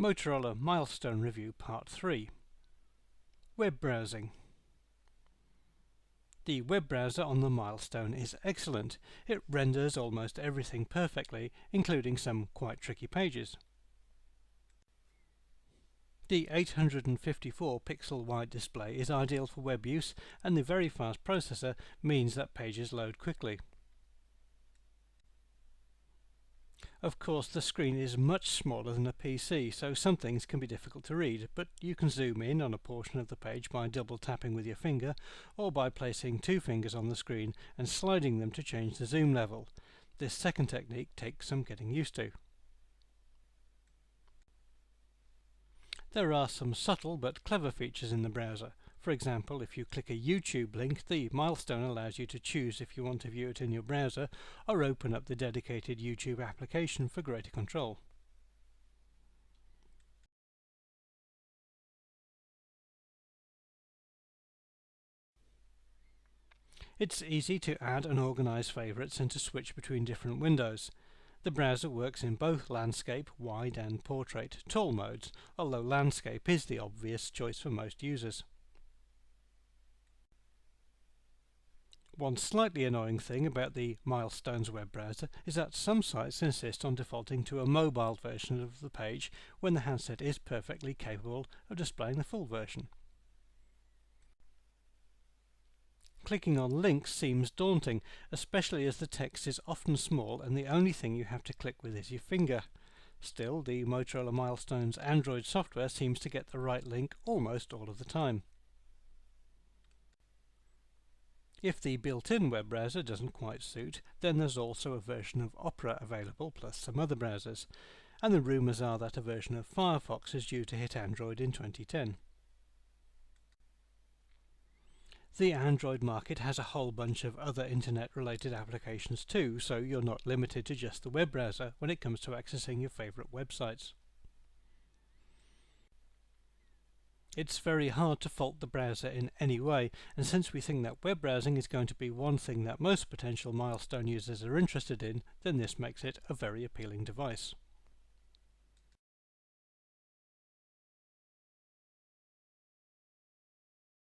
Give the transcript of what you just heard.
Motorola Milestone Review Part 3. Web browsing. The web browser on the Milestone is excellent. It renders almost everything perfectly, including some quite tricky pages. The 854 pixel wide display is ideal for web use, and the very fast processor means that pages load quickly. Of course, the screen is much smaller than a PC, so some things can be difficult to read, but you can zoom in on a portion of the page by double tapping with your finger, or by placing two fingers on the screen and sliding them to change the zoom level. This second technique takes some getting used to. There are some subtle but clever features in the browser. For example, if you click a YouTube link, the Milestone allows you to choose if you want to view it in your browser or open up the dedicated YouTube application for greater control. It's easy to add and organize favorites and to switch between different windows. The browser works in both landscape, wide and portrait, tall modes, although landscape is the obvious choice for most users. One slightly annoying thing about the Milestone's web browser is that some sites insist on defaulting to a mobile version of the page when the handset is perfectly capable of displaying the full version. Clicking on links seems daunting, especially as the text is often small and the only thing you have to click with is your finger. Still, the Motorola Milestone's Android software seems to get the right link almost all of the time. If the built-in web browser doesn't quite suit, then there's also a version of Opera available, plus some other browsers, and the rumours are that a version of Firefox is due to hit Android in 2010. The Android market has a whole bunch of other internet-related applications too, so you're not limited to just the web browser when it comes to accessing your favourite websites. It's very hard to fault the browser in any way, and since we think that web browsing is going to be one thing that most potential Milestone users are interested in, then this makes it a very appealing device.